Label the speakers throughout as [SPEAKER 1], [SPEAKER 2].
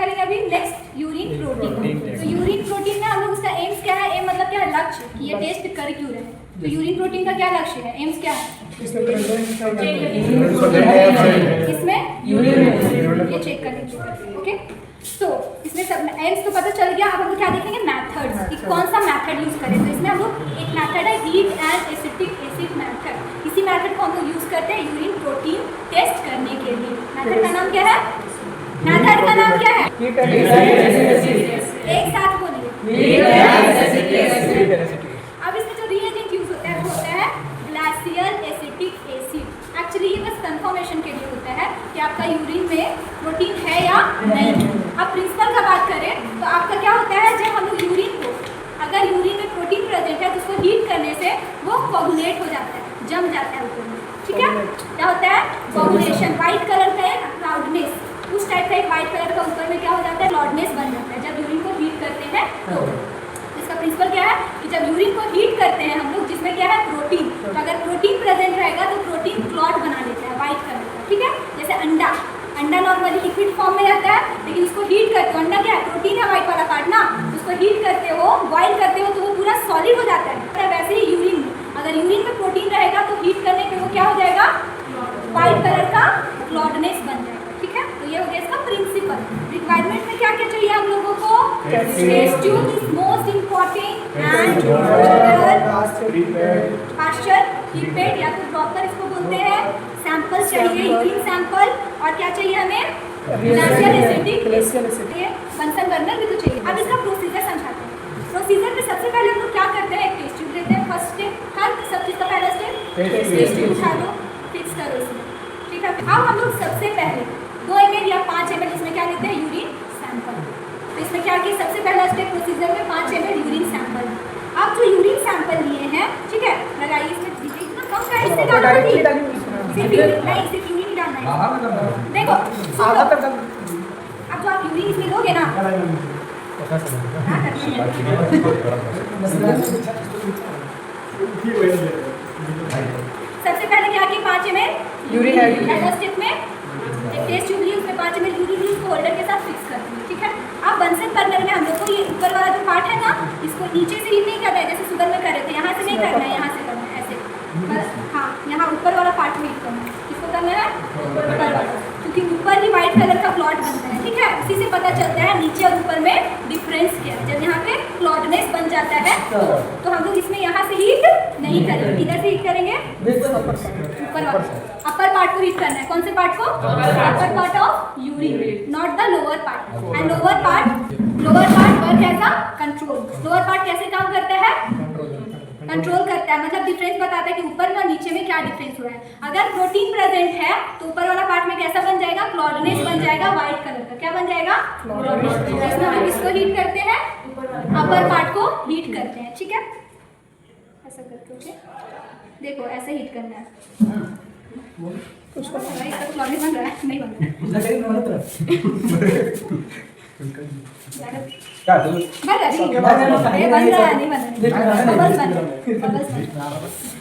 [SPEAKER 1] करेंगे अभी next urine protein. तो यूरिन प्रोटीन में हम लोग उसका एम्स क्या है, एम मतलब क्या है, लक्ष्य कि ये टेस्ट कर क्यों रहे हैं। तो यूरिन प्रोटीन का क्या लक्ष्य है, एम्स क्या है, इसमें ये चेक करेंगे। ओके, तो इसमें सब एम्स तो पता चल गया। अब हम लोग क्या देखेंगे, मेथड्स कि कौन सा मेथड यूज करें। तो इसमें हम लोग एक मेथड है heat and acetic acid method. इसी मेथड को हम लोग यूज करते हैं यूरिन प्रोटीन टेस्ट करने के लिए। मेथड का नाम क्या है, मेथड का नाम क्या है, एक साथ बोलिए। अब इसमें जो रिएजेंट यूज होता है वो होता है ग्लासियल एसिटिक एसिड। एक्चुअली ये बस कंफर्मेशन के लिए होता है कि आपका यूरिन में प्रोटीन है या नहीं। अब प्रिंसिपल का बात करें तो आपका क्या होता है, जब हम लोग यूरिन को, अगर यूरिन में प्रोटीन प्रेजेंट है तो उसको हीट करने से वो कोगुलेट हो जाता है, जम जाता है ऊपर में। ठीक है, क्या होता है, कोगुलेशन। व्हाइट कलर का एक क्लाउडनेस, उस टाइप का एक व्हाइट कलर का ऊपर में क्या हो जाता है, क्लाउडनेस बन जाता है जब यूरिन को हीट करते हैं। तो इसका प्रिंसिपल क्या है कि जब यूरिन को हीट करते हैं हम लोग, जिसमें क्या है प्रोटीन, तो अगर प्रोटीन प्रेजेंट रहेगा तो प्रोटीन क्लॉट बना लेता है व्हाइट कलर का। ठीक है, जैसे अंडा नॉर्मली लिक्विड फॉर्म में रहता है, लेकिन उसको हीट करते हो, अंडा क्या है, प्रोटीन है व्हाइट वाला पार्ट ना, उसको हीट करते हो, बॉइल करते हो तो वो पूरा सॉलिड हो जाता है। वैसे ही यूरिन में, अगर यूरिन में प्रोटीन रहेगा तो हीट करने पे वो क्या हो जाएगा, व्हाइट कलर का क्लॉडनेस बन जाएगा। ठीक है, तो ये हो गया इसका प्रिंसिपल। रिक्वायरमेंट में क्या क्या चाहिए हम लोगों को, test tube is most important and पास्चर कीपेड या तो प्रॉपर इसको बोलते हैं, सैंपल चाहिए यूरिन सैंपल, और क्या चाहिए हमें, ग्लासियल एसिडिक बंसन बर्नर भी तो चाहिए। अब इसका प्रोसीजर समझाते हैं। प्रोसीजर में सबसे पहले हम लोग क्या करते हैं, एक टेस्ट ट्यूब लेते हैं। फर्स्ट स्टेप, हर सब चीज़ का पहला स्टेप टेस्ट ट्यूब उठा लो, फिक्स करो इसमें। ठीक है, अब हम लोग सबसे पहले 2 ml या 5 ml इसमें क्या लेते हैं, यूरिन सैंपल। तो इसमें क्या किया, सबसे पहला स्टेप प्रोसीजर में 5 ml यूरिन सैंपल। अब जो यूरिन सैंपल लिए हैं, ठीक है, लगाइए इसमें, इतना कम का इससे डालना नहीं, सिर्फ यूरिन ही डालना है। देखो अब जो आप यूरिन इसमें दोगे ना, सबसे पहले क्या किया, 5 ml यूरिन फर्स्ट स्टेप में एक टेस्ट ट्यूब ली, उसमें 5 ml यूरिन ली, उसको होल्डर के साथ फिक्स कर दिया। ठीक है, अब बंसन बर्नर में हम लोग को ये ऊपर वाला जो पार्ट है ना, इसको नीचे से हीट नहीं करना है जैसे शुगर में कर रहे थे, यहाँ से नहीं करना है, यहाँ से करना है ऐसे, हाँ, यहाँ ऊपर वाला पार्ट में हीट करना है। किसको करना है, ऊपर वाला, क्योंकि ऊपर ही व्हाइट कलर का क्लॉट बनता है। ठीक है, उसी से पता चलता है नीचे और ऊपर में डिफरेंस क्या है। जब यहाँ पे क्लॉटनेस बन जाता है तो हम लोग इसमें यहाँ से हीट नहीं करेंगे, किधर से हीट करेंगे, ऊपर वाला, अपर पार्ट को हीट करना है। कौन से पार्ट को, upper part of urine, not the lower part. And lower part work as a control. Lower part कैसे काम करता है, कंट्रोल करता है, मतलब डिफरेंस बताता है कि ऊपर में और नीचे में क्या डिफरेंस हो रहा है। अगर प्रोटीन प्रेजेंट है तो ऊपर वाला पार्ट में कैसा बन जाएगा, क्लॉडनेस बन जाएगा व्हाइट कलर का। क्या बन जाएगा, क्लॉडनेस। इसमें हम इसको हीट करते हैं, अपर पार्ट को हीट करते हैं। ठीक है, ऐसा करके, ओके, देखो ऐसे हीट करना है। इसका क्लॉडनेस बन रहा है, नहीं बन रहा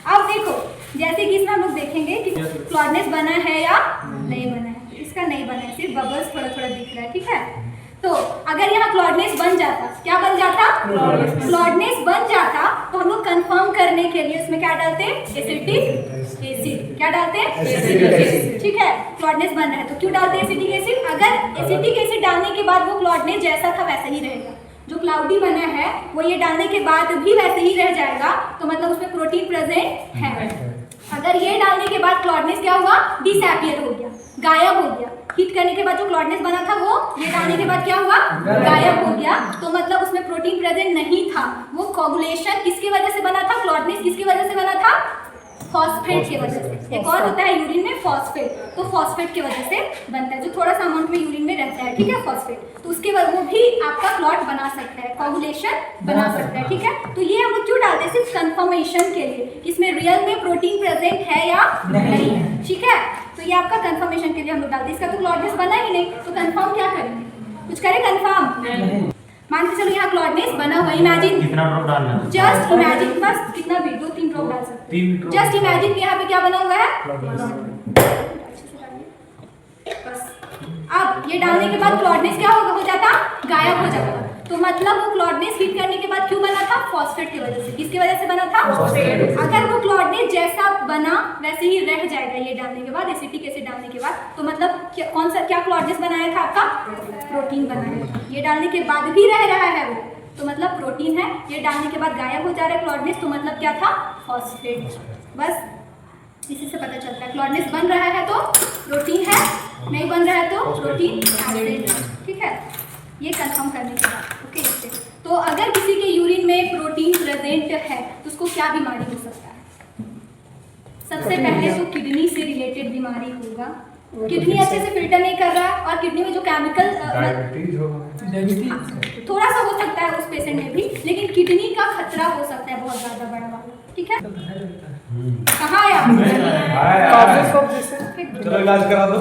[SPEAKER 1] अब देखो, जैसे कि इसमें हम लोग देखेंगे कि क्लॉडनेस बना है या नहीं बना है। इसका नहीं बना है, सिर्फ बबल्स थोड़ा थोड़ा दिख रहा है। ठीक है, तो अगर यहाँ क्लॉडनेस बन जाता, क्या बन जाता, क्लॉडनेस बन जाता, तो हम लोग कंफर्म करने के लिए उसमें क्या डालते हैं, एसिटिक एसिड। क्या डालते हैं, एसिटिक एसिड। ठीक है, क्लॉडनेस बन रहा है तो क्यों डालते हैं एसिटिक एसिड। अगर एसिटिक एसिड डालने के बाद वो क्लॉडनेस जैसा था वैसा ही रहेगा, जो क्लाउडी बना है वो ये डालने के बाद भी वैसे ही रह जाएगा, तो मतलब उसमें प्रोटीन प्रेजेंट है। अगर ये डालने के बाद क्लॉडनेस क्या हुआ, डिसअपियर हो गया, गायब हो गया। हीट करने के बाद जो क्लॉडनेस बना था वो ये डालने के बाद क्या हुआ, गायब हो गया, तो मतलब उसमें प्रोटीन प्रेजेंट नहीं था। वो कोगुलेशन किसकी वजह से बना था, क्लॉडनेस किसकी वजह से बना था, फॉस्फेट की वजह से। एक और होता है यूरिन में फॉस्फेट, तो फॉस्फेट की वजह से बनता है, जो थोड़ा सा अमाउंट में यूरिन में रहता है। ठीक है, फॉस्फेट, तो उसके बाद वो भी आपका क्लॉट बना सकता है, कोगुलेशन बना सकता है। ठीक है, तो ये हम लोग क्यों डालते हैं, सिर्फ कंफर्मेशन के लिए, इसमें रियल में प्रोटीन प्रेजेंट है या नहीं है। ठीक है, तो ये आपका कंफर्मेशन के लिए हम लोग डालते हैं। इसका तो क्लॉडनेस बना ही नहीं, तो कंफर्म क्या करेंगे, कुछ करें कंफर्म। मान के चलो यहाँ क्लॉडनेस बना हुआ, इमेजिन
[SPEAKER 2] कितना ड्रॉप डालना है,
[SPEAKER 1] जस्ट इमेजिन, बस कितना भी 2-3 ड्रॉप डाल सकते हैं। जस्ट इमेजिन यहाँ पे क्या बना हुआ है, बस। अब ये डालने के बाद क्लॉडनेस क्या हो जाता, गायब हो जाता। तो मतलब वो क्लॉडनेस हीट करने के बाद क्यों बना था, फॉस्फेट की वजह से। किसकी वजह से बना था, फॉस्फेट। अगर वो क्लॉडनेस जैसा बना वैसे ही रह जाएगा ये डालने के बाद, एसिटिक एसिड डालने के बाद, तो मतलब कौन सा क्या क्लॉडनेस बनाया था आपका, प्रोटीन बनाया था। ये डालने के बाद भी रह रहा है वो, तो मतलब प्रोटीन है। ये डालने के बाद गायब हो जा रहा है क्लॉडनेस, तो मतलब क्या था, फॉस्फेट। बस इसी से पता चलता है क्लॉडनेस बन रहा है तो प्रोटीन है, नहीं बन रहा है तो प्रोटीन एसिड है। ठीक है, ये कंफर्म करने के बाद ओके। इससे तो अगर किसी के यूरिन में प्रोटीन प्रेजेंट है तो उसको क्या बीमारी हो सकता है, सबसे पहले तो किडनी से रिलेटेड बीमारी होगा। किडनी अच्छे से फिल्टर नहीं कर रहा है और किडनी में जो केमिकल थोड़ा सा हो सकता है उस पेशेंट में भी, लेकिन किडनी का खतरा हो सकता है बहुत ज़्यादा बड़ा वाला। ठीक है, कहाँ है आप,
[SPEAKER 2] चलो इलाज करा दो।